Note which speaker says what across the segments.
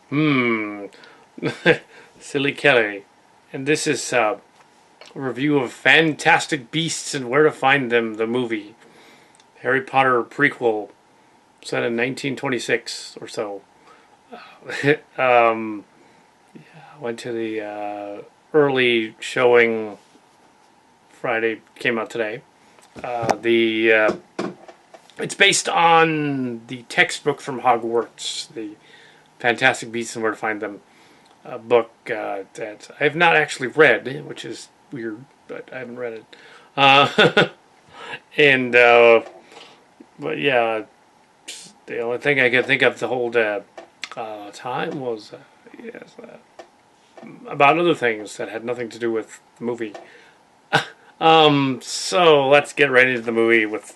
Speaker 1: Hmm. Silly Kelly. And this is a review of Fantastic Beasts and Where to Find Them, the movie. Harry Potter prequel, set in 1926 or so. um, went to the early showing Friday, came out today. It's based on the textbook from Hogwarts, the Fantastic Beasts and Where to Find Them book that I have not actually read, which is weird, but I haven't read it. And but yeah, the only thing I could think of the whole time was about other things that had nothing to do with the movie. So let's get right into the movie with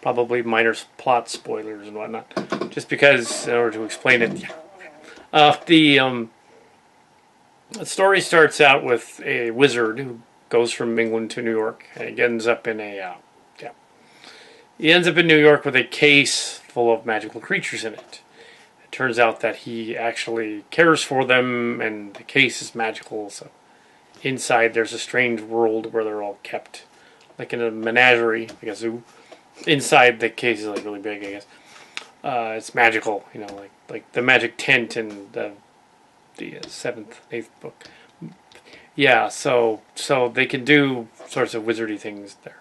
Speaker 1: probably minor plot spoilers and whatnot, just because in order to explain it. The story starts out with a wizard who goes from England to New York, and he ends up in he ends up in New York with a case full of magical creatures in it. It turns out that he actually cares for them, and the case is magical. So inside, there's a strange world where they're all kept, like in a menagerie, like a zoo. Inside, the case is like really big, I guess. It's magical, like the magic tent in the seventh, eighth book. Yeah, so they can do sorts of wizardy things there.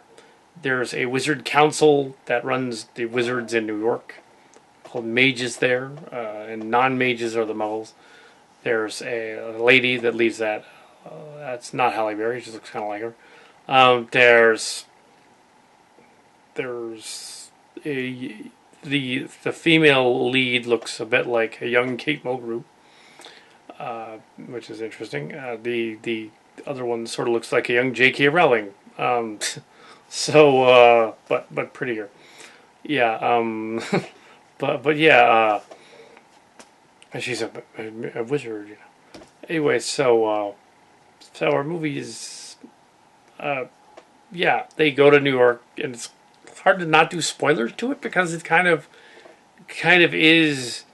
Speaker 1: There's a wizard council that runs the wizards in New York, called mages there, and non-mages are the muggles. There's a lady that leads that. That's not Halle Berry. She looks kind of like her. There's the female lead looks a bit like a young Kate Mulgrew, which is interesting. The other one sort of looks like a young J.K. Rowling. But prettier. Yeah. But yeah. She's a wizard. Anyway, so our movie is, they go to New York, and it's hard to not do spoilers to it because it kind of is.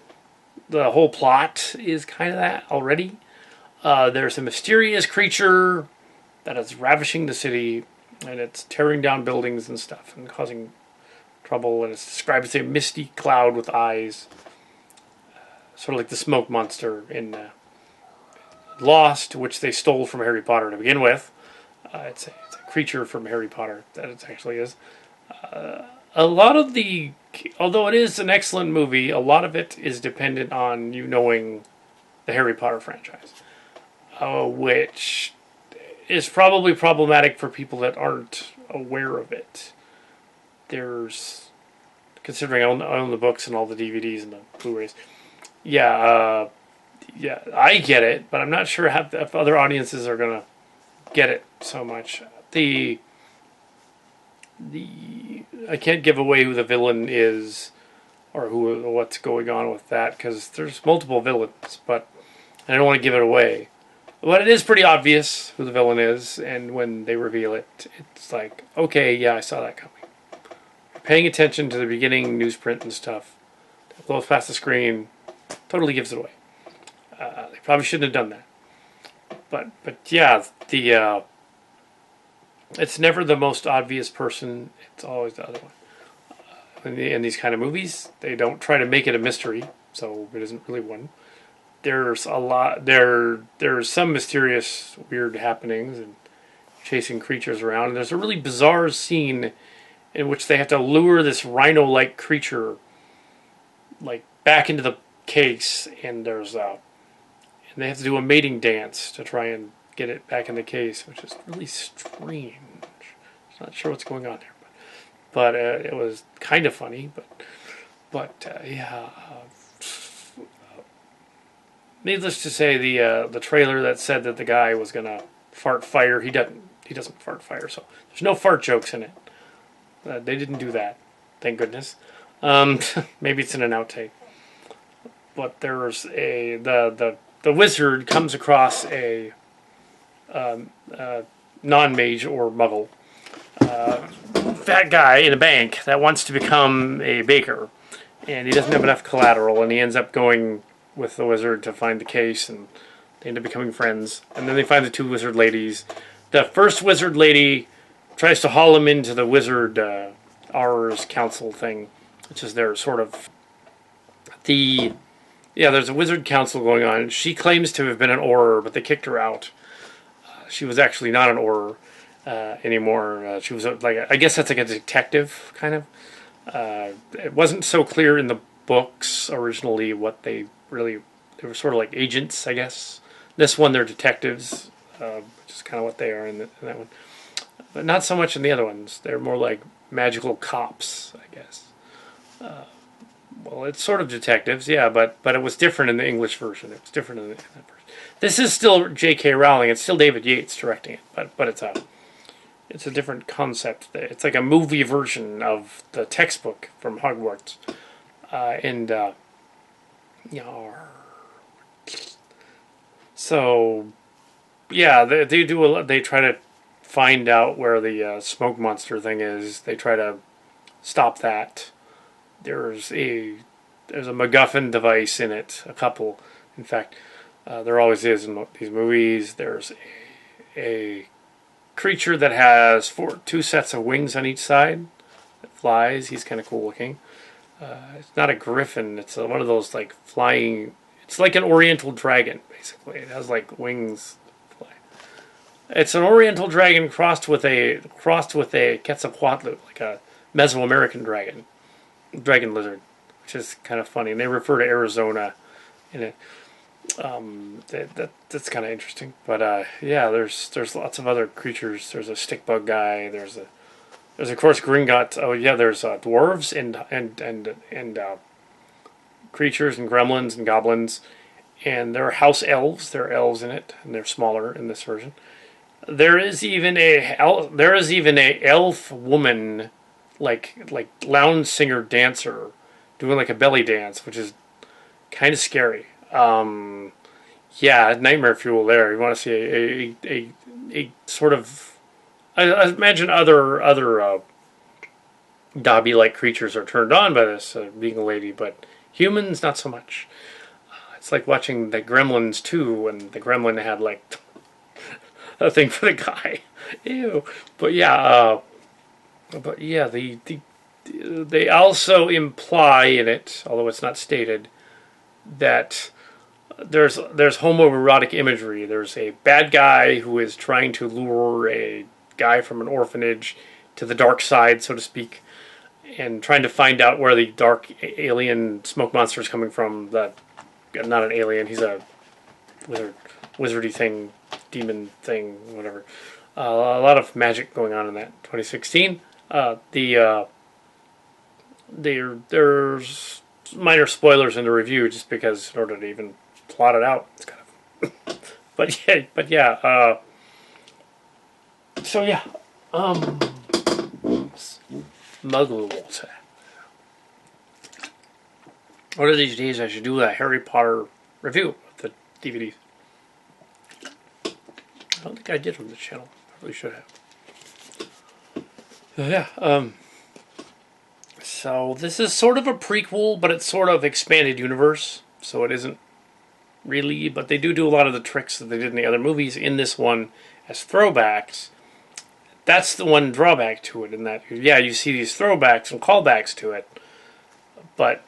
Speaker 1: The whole plot is kind of that already. There's a mysterious creature that is ravishing the city, and it's tearing down buildings and stuff and causing trouble. And it's described as a misty cloud with eyes, sort of like the smoke monster in Lost, which they stole from Harry Potter to begin with. It's a creature from Harry Potter that it actually is. A lot of although it is an excellent movie, a lot of it is dependent on you knowing the Harry Potter franchise, which is probably problematic for people that aren't aware of it. Considering I own the books and all the DVDs and the Blu-rays, I get it, but I'm not sure if other audiences are gonna get it so much. I can't give away who the villain is or what's going on with that because there's multiple villains, but I don't want to give it away. But it is pretty obvious who the villain is, and when they reveal it, it's like, okay, yeah, I saw that coming. Paying attention to the beginning newsprint and stuff that blows past the screen totally gives it away. They probably shouldn't have done that. But yeah, it's never the most obvious person. It's always the other one. In these kind of movies, they don't try to make it a mystery, so it isn't really one. There's a lot. There's some mysterious, weird happenings and chasing creatures around. And there's a really bizarre scene in which they have to lure this rhino-like creature, like back into the case, and they have to do a mating dance to try and get it back in the case, which is really strange. I'm not sure what's going on there, but it was kind of funny. But needless to say, the trailer that said that the guy was gonna fart fire, he doesn't fart fire, so there's no fart jokes in it. They didn't do that, thank goodness. Maybe it's in an outtake. But there's the wizard comes across a non-mage or muggle fat guy in a bank that wants to become a baker, and he doesn't have enough collateral, and he ends up going with the wizard to find the case, and they end up becoming friends. And then they find the two wizard ladies. The first wizard lady tries to haul him into the wizard R's council thing, which is their sort of the there's a wizard council going on. She claims to have been an Auror, but they kicked her out. She was actually not an Auror anymore. She was I guess that's like a detective kind of. It wasn't so clear in the books originally what they were sort of like agents, I guess. This one they're detectives, which is kind of what they are in that one. But not so much in the other ones. They're more like magical cops, I guess. Well, it's sort of detectives, yeah, but it was different in the English version. It was different in that version. This is still J.K. Rowling. It's still David Yates directing it, but it's a different concept. It's like a movie version of the textbook from Hogwarts, so yeah, they do a lot. They try to find out where the smoke monster thing is. They try to stop that. There's a MacGuffin device in it. A couple, in fact, there always is in these movies. There's a creature that has two sets of wings on each side that flies. He's kind of cool looking. It's not a griffin. It's one of those like flying. It's like an Oriental dragon, basically. It has like wings. It's an Oriental dragon crossed with a Quetzalcoatl, like a Mesoamerican dragon lizard, which is kind of funny. And they refer to Arizona in it. That's kind of interesting. But yeah, there's lots of other creatures. There's a stick bug guy. There's of course Gringotts. Oh yeah, there's dwarves and creatures and gremlins and goblins, and there are house elves. There are elves in it, and they're smaller in this version. There is even a elf woman, like lounge singer dancer, doing like a belly dance, which is kind of scary. Yeah, nightmare fuel there. You want to see a sort of I imagine other Dobby like creatures are turned on by this being a lady, but humans not so much. It's like watching the Gremlins 2 when the Gremlin had like a thing for the guy. Ew. But yeah, they also imply in it, although it's not stated, that there's homoerotic imagery. There's a bad guy who is trying to lure a guy from an orphanage to the dark side, so to speak, and trying to find out where the dark alien smoke monster is coming from. Not an alien. He's a wizardy thing, demon thing, whatever. A lot of magic going on in that. 2016. There's minor spoilers in the review, just because in order to even plot it out, it's kind of. but yeah. So yeah. Muggle water. One of these days, I should do a Harry Potter review of the DVDs. I don't think I did on the channel. I really should have. So yeah. So this is sort of a prequel, but it's sort of expanded universe. So it isn't really, but they do a lot of the tricks that they did in the other movies in this one as throwbacks. That's the one drawback to it, in that, yeah, you see these throwbacks and callbacks to it, but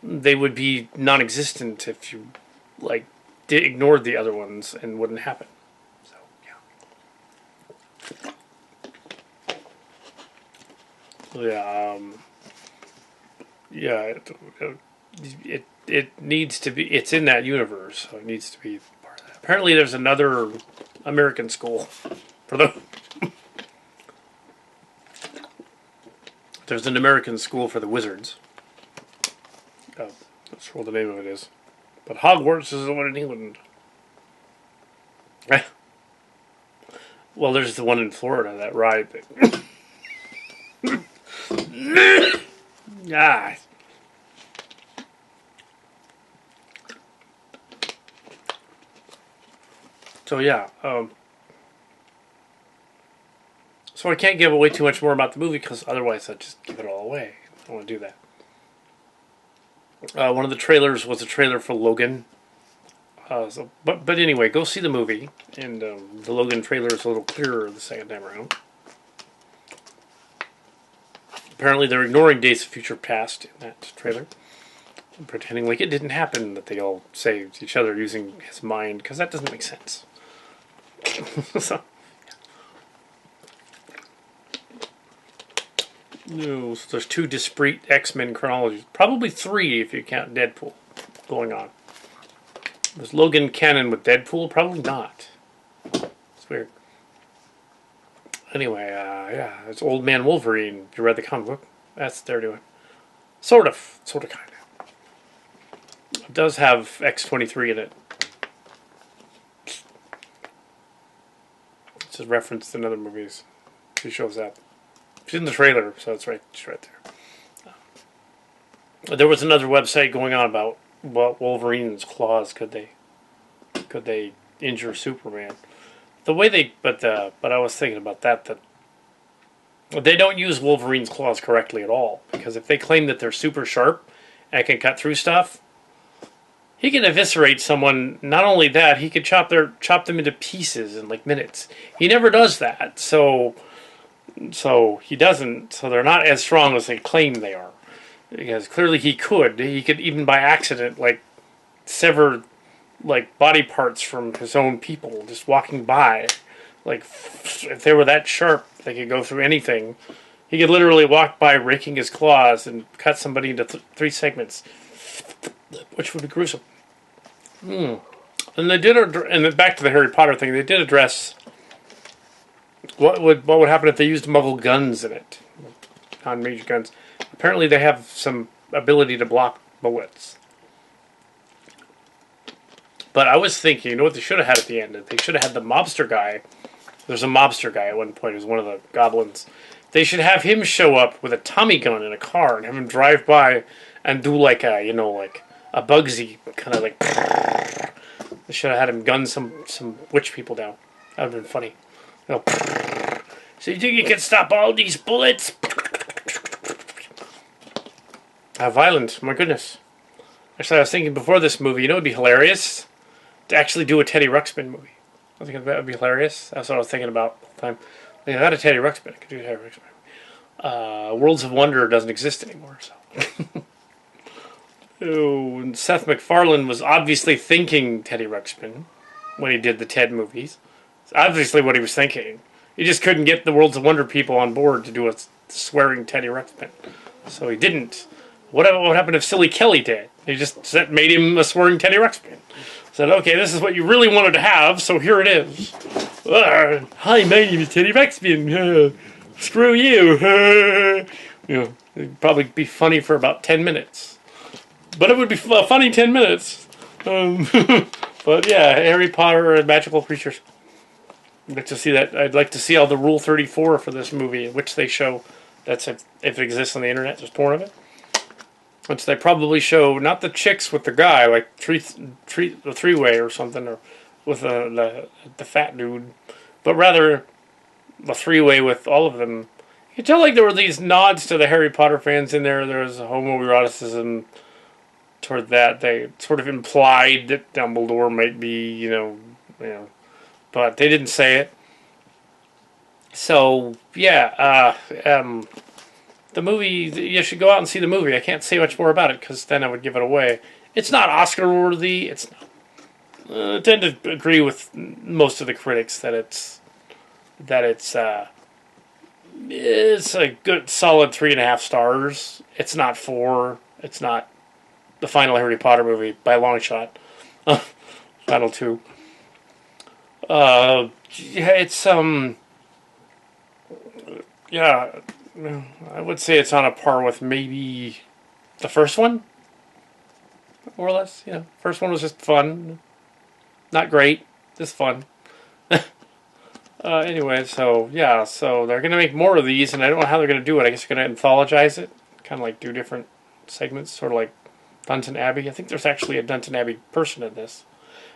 Speaker 1: they would be non-existent if you ignored the other ones and wouldn't happen. So it needs to be. It's in that universe, so it needs to be part of that. Apparently, there's another American school for the. There's an American school for the wizards. Not sure what the name of it is, but Hogwarts is the one in England. Well, there's the one in Florida, that ride thing. Ah. So yeah. So I can't give away too much more about the movie because otherwise I'd just give it all away. I don't want to do that. One of the trailers was a trailer for Logan. But anyway, go see the movie. And the Logan trailer is a little clearer the second time around. Apparently they're ignoring Days of Future Past in that trailer. And pretending like it didn't happen, that they all saved each other using his mind, because that doesn't make sense. So... No, so there's 2 discrete X-Men chronologies. Probably 3 if you count Deadpool going on. Was Logan canon with Deadpool? Probably not. It's weird. Anyway, yeah, it's Old Man Wolverine. If you read the comic book, that's what they're doing. Sort of, kind of. It does have X-23 in it. It's just referenced in other movies. She shows up. She's in the trailer, so it's right. She's right there. There was another website going on about what Wolverine's claws could they injure Superman. The way they, but I was thinking about that they don't use Wolverine's claws correctly at all, because if they claim that they're super sharp and can cut through stuff, he can eviscerate someone. Not only that, he could chop them into pieces in like minutes. He never does that, so he doesn't. So they're not as strong as they claim they are. Because clearly he could even by accident like sever like body parts from his own people just walking by. Like if they were that sharp, they could go through anything. He could literally walk by raking his claws and cut somebody into 3 segments, which would be gruesome. And they did, and back to the Harry Potter thing. They did address what would happen if they used Muggle guns in it, non-major guns. Apparently, they have some ability to block bullets. But I was thinking, you know what they should have had at the end? They should have had the mobster guy. There's a mobster guy at one point who's one of the goblins. They should have him show up with a Tommy gun in a car and have him drive by and do like a Bugsy kind of like. They should have had him gun some witch people down. That would have been funny. So you think you can stop all these bullets? How violent! My goodness. Actually, I was thinking before this movie, it would be hilarious to actually do a Teddy Ruxpin movie. I think that would be hilarious. That's what I was thinking about the whole time. I had a Teddy Ruxpin. I could do a Teddy Ruxpin. Worlds of Wonder doesn't exist anymore. So. And Seth MacFarlane was obviously thinking Teddy Ruxpin when he did the Ted movies. It's obviously what he was thinking. He just couldn't get the Worlds of Wonder people on board to do a swearing Teddy Ruxpin. So he didn't. What happened if Silly Kelly did? He just made him a swearing Teddy Ruxpin. Said, okay, this is what you really wanted to have, so here it is. Hi, my name is Teddy Ruxpin. Screw you. It'd probably be funny for about 10 minutes. But it would be a funny 10 minutes. But yeah, Harry Potter and magical creatures. I'd like to see that. I'd like to see all the Rule 34 for this movie, which they show. That's if it exists on the internet. There's porn of it. Which they probably show not the chicks with the guy, like the three-way or something, or with the fat dude, but rather the three-way with all of them. You can tell like there were these nods to the Harry Potter fans in there. There was a homoeroticism toward that. They sort of implied that Dumbledore might be, but they didn't say it. So yeah, the movie, you should go out and see the movie. I can't say much more about it because then I would give it away. It's not Oscar worthy. It's not. I tend to agree with most of the critics that it's a good solid 3.5 stars. It's not 4. It's not the final Harry Potter movie by a long shot. Final 2. It's yeah. I would say it's on a par with maybe the first one, more or less. First one was just fun, not great, just fun. Anyway, so yeah, so they're gonna make more of these, and I don't know how they're gonna do it. I guess they're gonna anthologize it, kind of like do different segments, sort of like Downton Abbey. I think there's actually a Downton Abbey person in this,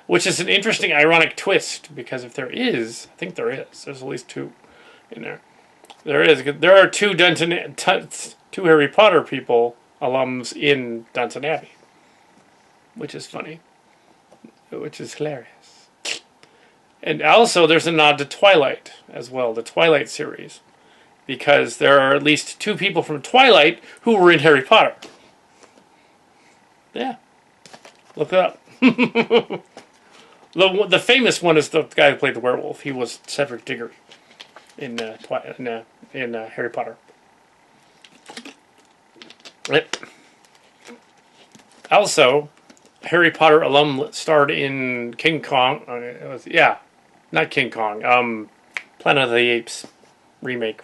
Speaker 1: which is an interesting, ironic twist because if there is, I think there is. There's at least 2 in there. There is. There are two Harry Potter people alums in Downton Abbey, which is funny, which is hilarious. And also, there's a nod to Twilight as well, the Twilight series, because there are at least two people from Twilight who were in Harry Potter. Yeah, look it up. The famous one is the guy who played the werewolf. He was Cedric Diggory in Harry Potter. Right. Also, Harry Potter alum starred in King Kong. Not King Kong. Planet of the Apes remake,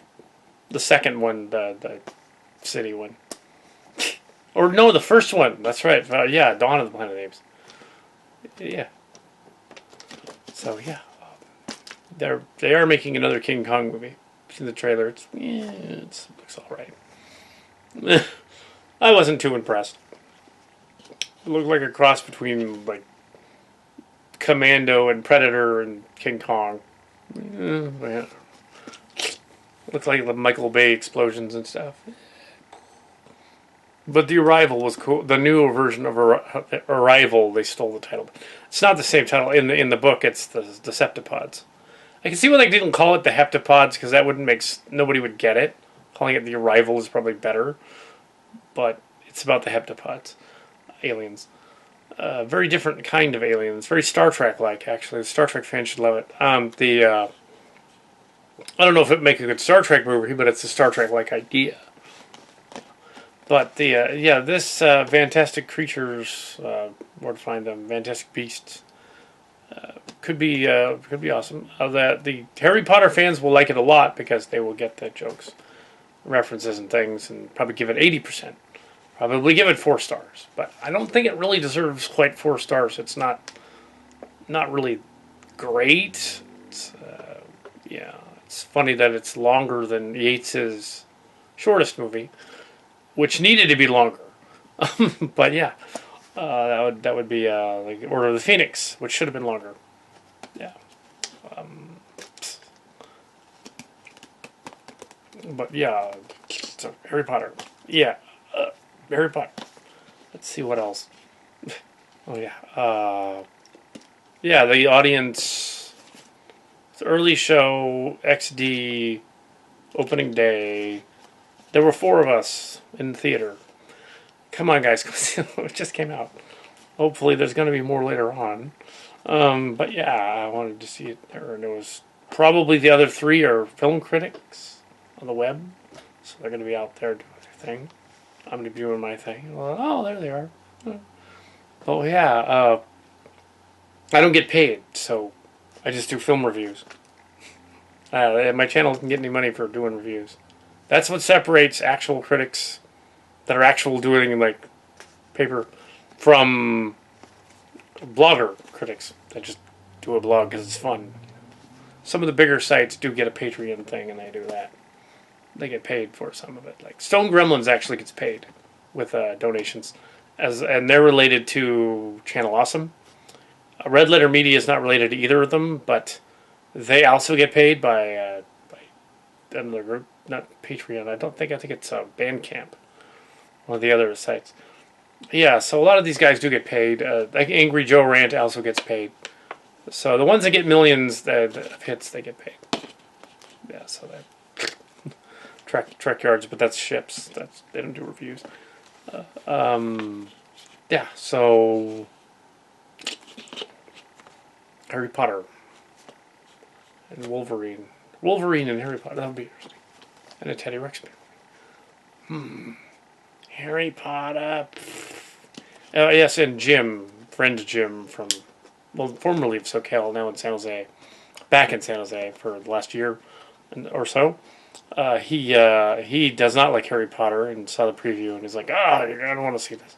Speaker 1: the second one, the city one, or no, the first one. That's right. Dawn of the Planet of the Apes. Yeah. So yeah, they are making another King Kong movie. In the trailer, it looks all right. I wasn't too impressed. It looked like a cross between like Commando and Predator and King Kong. Yeah. Looked like the Michael Bay explosions and stuff. But The Arrival was cool. The new version of Arrival, they stole the title. It's not the same title. In the book, it's the Deceptipods. I can see why they didn't call it the Heptapods, because that wouldn't nobody would get it. Calling it The Arrival is probably better. But it's about the Heptapods. Aliens. Very different kind of aliens. Very Star Trek-like, actually. The Star Trek fans should love it. I don't know if it would make a good Star Trek movie, but it's a Star Trek-like idea. But this Fantastic Creatures, where to find them, Fantastic Beasts, could be awesome. The Harry Potter fans will like it a lot because they will get the jokes, references, and things, and probably give it 80%. Probably give it 4 stars, but I don't think it really deserves quite 4 stars. It's not really great. It's funny that it's longer than Yates's shortest movie, which needed to be longer. But yeah, that would be like Order of the Phoenix, which should have been longer. Yeah. But yeah, so Harry Potter. Yeah, Harry Potter. Let's see what else. Oh yeah. Yeah, the audience. The early show, XD, opening day. There were 4 of us in the theater. Come on, guys, go see it. It just came out. Hopefully, there's going to be more later on. But yeah, I wanted to see it there, and it was probably the other 3 are film critics on the web, so they're going to be out there doing their thing. I'm going to be doing my thing. Well, oh, there they are. Oh yeah, I don't get paid, so I just do film reviews. My channel doesn't get any money for doing reviews. That's what separates actual critics that are actual doing like paper from blogger critics that just do a blog because it's fun. Some of the bigger sites do get a Patreon thing, and they do that. They get paid for some of it. Like Stone Gremlins actually gets paid with donations, and they're related to Channel Awesome. Red Letter Media is not related to either of them, but they also get paid by another group, not Patreon. I think it's Bandcamp, one of the other sites. Yeah, so a lot of these guys do get paid. Like Angry Joe Rant also gets paid. So the ones that get millions of hits, they get paid. Yeah, so that Trek Yards, but that's ships. They don't do reviews. Yeah, so Harry Potter and Wolverine and Harry Potter. That would be interesting. And a Teddy Ruxpin. Harry Potter. Yes, and friend Jim from, formerly of SoCal, now in San Jose, back in San Jose for the last year or so. He does not like Harry Potter and saw the preview and is like, I don't want to see this.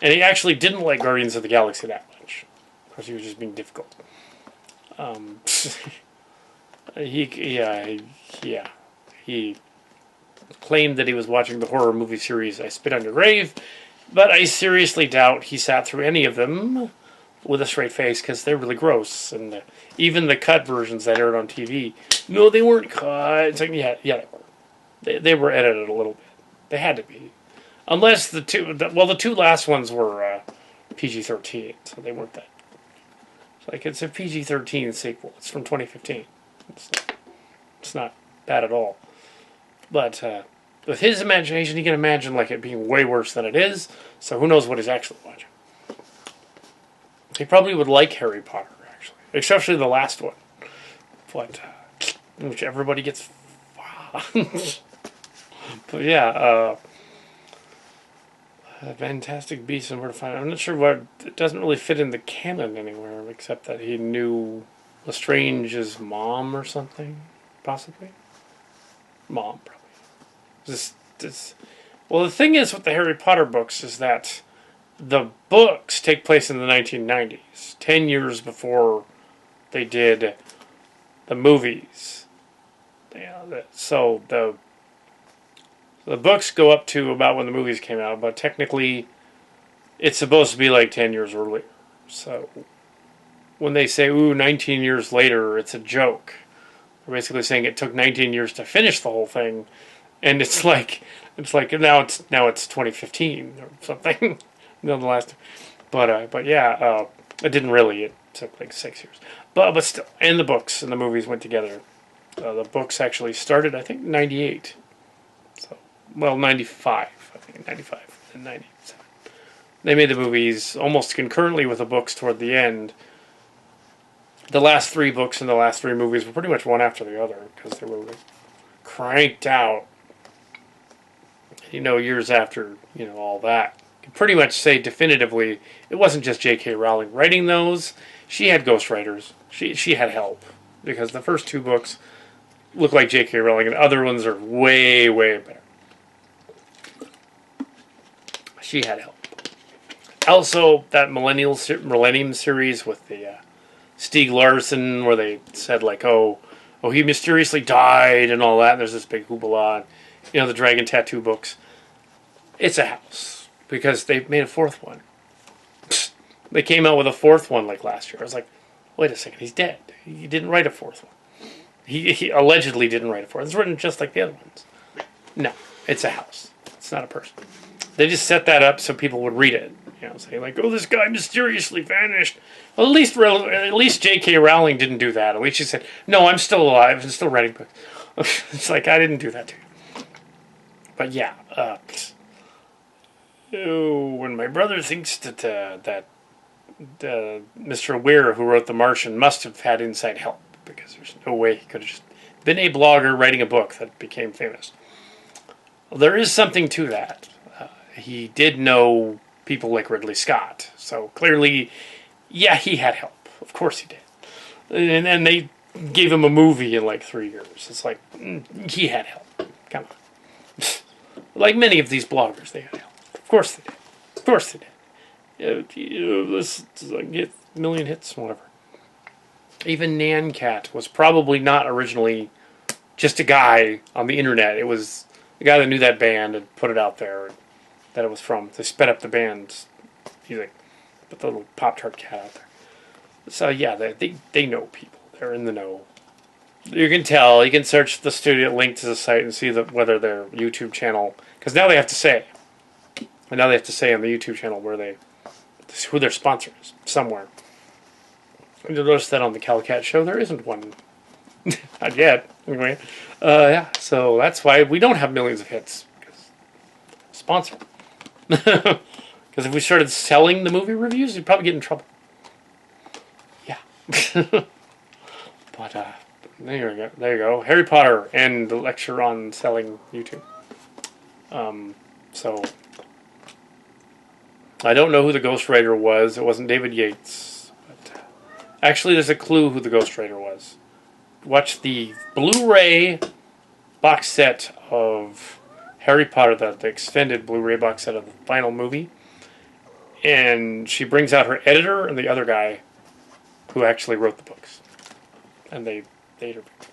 Speaker 1: And he actually didn't like Guardians of the Galaxy that much. Of course, he was just being difficult. He claimed that he was watching the horror movie series I Spit on Your Grave, but I seriously doubt he sat through any of them with a straight face because they're really gross. And even the cut versions that aired on TV, no, they weren't cut. It's like, yeah, they were. They were edited a little bit. They had to be. Unless the two last ones were PG-13, so they weren't that. It's like, it's a PG-13 sequel. It's from 2015. It's not bad at all. But with his imagination, he can imagine like it being way worse than it is. So who knows what he's actually watching? He probably would like Harry Potter, actually, especially the last one, but which everybody gets. But yeah, Fantastic Beasts and Where to Find. I'm not sure what. It doesn't really fit in the canon anywhere, except that he knew Lestrange's mom or something, possibly. Mom, probably. Well, the thing is with the Harry Potter books is that the books take place in the 1990s, 10 years before they did the movies. Yeah, so the books go up to about when the movies came out, but technically it's supposed to be like 10 years earlier. So when they say, ooh, 19 years later, it's a joke. They're basically saying it took 19 years to finish the whole thing, and it's like now it's 2015 or something. No, the last, but yeah, it didn't really. It took like 6 years, but still, and the books and the movies went together. The books actually started, I think, 98. So, well, 95. I think 95 and 97. They made the movies almost concurrently with the books toward the end. The last 3 books and the last 3 movies were pretty much one after the other because they were cranked out. Years after all that. Pretty much say definitively it wasn't just J.K. Rowling writing those. She had ghostwriters. She had help because the first 2 books look like J.K. Rowling and other ones are way, way better. She had help. Also, that Millennium series with the Stieg Larsson where they said like, oh, he mysteriously died and all that. And there's this big hoopla. The Dragon Tattoo books. It's a house. Because they made a 4th one. They came out with a 4th one like last year. I was like, wait a second, he's dead. He didn't write a 4th one. He allegedly didn't write a 4th. It's written just like the other ones. No, it's a house. It's not a person. They just set that up so people would read it. Saying like, oh, this guy mysteriously vanished. Well, at least J.K. Rowling didn't do that. At least she said, no, I'm still alive and still writing books. It's like, I didn't do that to you. But yeah, when my brother thinks that Mr. Weir, who wrote The Martian, must have had inside help because there's no way he could have just been a blogger writing a book that became famous. Well, there is something to that. He did know people like Ridley Scott, so clearly, yeah, he had help. Of course he did. And then they gave him a movie in like 3 years. It's like, he had help. Come on. Like many of these bloggers, they had help. Of course they did. Of course they did. Let's get a million hits, whatever. Even Nancat was probably not originally just a guy on the internet. It was the guy that knew that band and put it out there that it was from. They sped up the band's music. Put the little Pop-Tart cat out there. So yeah, they know people. They're in the know. You can tell. You can search the studio link to the site and see whether their YouTube channel... Because now they have to say... And now they have to say on the YouTube channel who their sponsor is, somewhere. You'll notice that on the Calcat show, there isn't one. Not yet, anyway. Yeah, so that's why we don't have millions of hits. Sponsor. Because if we started selling the movie reviews, we'd probably get in trouble. Yeah. But, there you go. Harry Potter and the lecture on selling YouTube. So... I don't know who the ghostwriter was. It wasn't David Yates. But actually, there's a clue who the ghostwriter was. Watch the Blu-ray box set of Harry Potter, the extended Blu-ray box set of the final movie. And she brings out her editor and the other guy who actually wrote the books. And they interviewed him.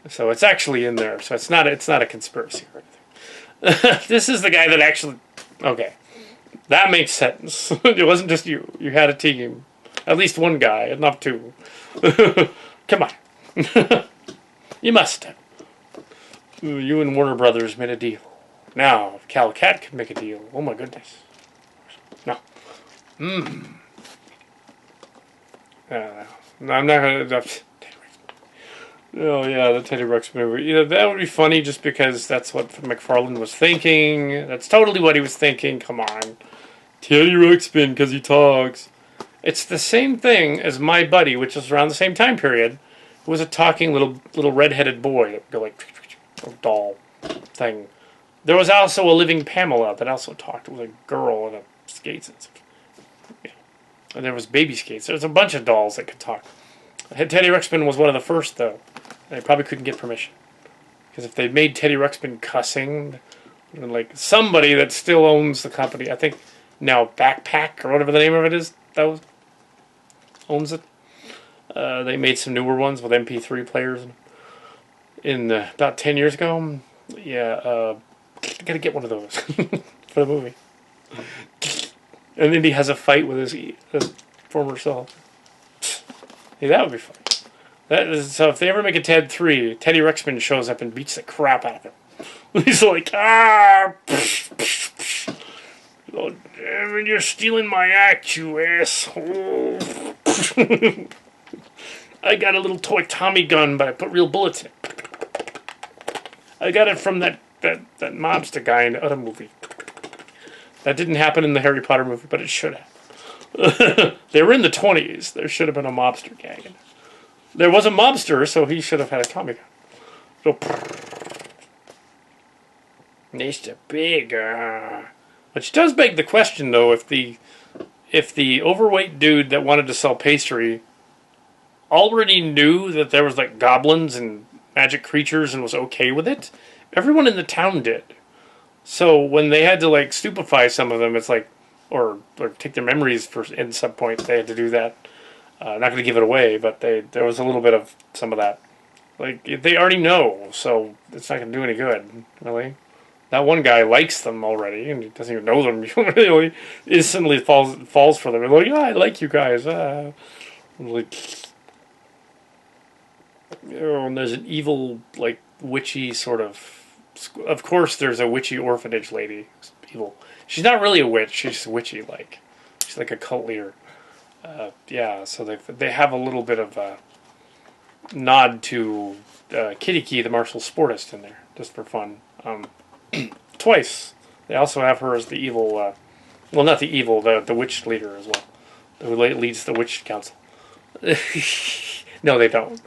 Speaker 1: So it's actually in there. So it's not a conspiracy or anything. This is the guy that actually... Okay. That makes sense. It wasn't just you. You had a team. At least one guy, not two. Come on. You must have. You and Warner Brothers made a deal. Now, if Cal Cat can make a deal, oh my goodness. No. No, I'm not going to... Oh, yeah, the Teddy Ruxpin movie. You know, that would be funny just because that's what McFarlane was thinking. That's totally what he was thinking. Come on. Teddy Ruxpin, because he talks. It's the same thing as My Buddy, which was around the same time period. It was a talking little red-headed boy that would go like... a doll thing. There was also a living Pamela that also talked. It was a girl with skates and stuff. Yeah. And there was baby skates. There was a bunch of dolls that could talk. Teddy Ruxpin was one of the first, though. They probably couldn't get permission. Because if they made Teddy Ruxpin cussing, like somebody that still owns the company, I think now Backpack or whatever the name of it is, that owns it. They made some newer ones with MP3 players about 10 years ago. Yeah, I gotta get one of those for the movie. And then he has a fight with his former self. Hey, that would be fun. So if they ever make a Ted 3, Teddy Ruxpin shows up and beats the crap out of him. He's like, ah! Oh, damn it, you're stealing my act, you asshole. I got a little toy Tommy gun, but I put real bullets in it. I got it from that mobster guy in the other movie. That didn't happen in the Harry Potter movie, but it should have. They were in the 20s. There should have been a mobster gang. There was a mobster, so he should have had a Tommy gun. So, Mr. Big. Which does beg the question, though, if the overweight dude that wanted to sell pastry already knew that there was like goblins and magic creatures and was okay with it, everyone in the town did. So when they had to like stupefy some of them, it's like, or take their memories in some point, they had to do that. Not going to give it away, but there was a little bit of some of that. Like, they already know, so it's not going to do any good, really. That one guy likes them already, and he doesn't even know them. He really instantly falls for them. They're like, I like you guys. Like, and there's an evil, like, witchy sort of... Of course, there's a witchy orphanage lady. Evil. She's not really a witch. She's witchy, like. She's like a cult leader. Yeah, so they have a little bit of a nod to Kitty Key, the martial sportist, in there, just for fun. Twice. They also have her as the evil, well, not the evil, the witch leader as well, who leads the witch council. No, they don't.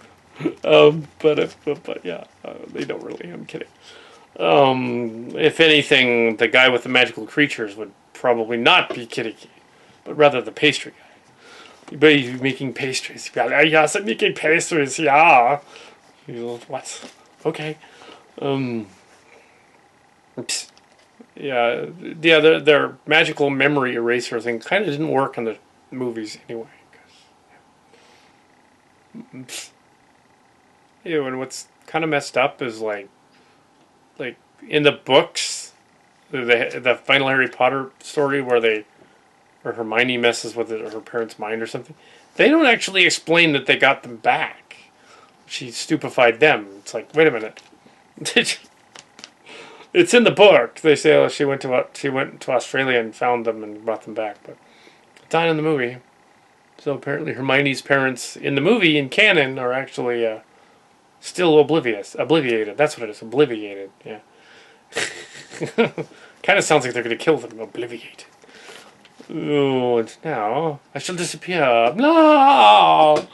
Speaker 1: But yeah, they don't really. I'm kidding. If anything, the guy with the magical creatures would probably not be Kitty Key, but rather the pastry guy. But he's making pastries. Yes, I'm making pastries, yeah. What? Okay. Yeah, their magical memory eraser thing kind of didn't work in the movies anyway. Yeah, and what's kind of messed up is like in the books, the final Harry Potter story where Hermione messes with her parents' mind or something. They don't actually explain that they got them back. She stupefied them. It's like, wait a minute. It's in the book. They say, oh, she went to Australia and found them and brought them back, but it's not in the movie. So apparently Hermione's parents in the movie, in canon, are actually still obliviated. That's what it is, obliviated. Yeah. Kind of sounds like they're going to kill them, obliviated. Oh, and now I shall disappear. No!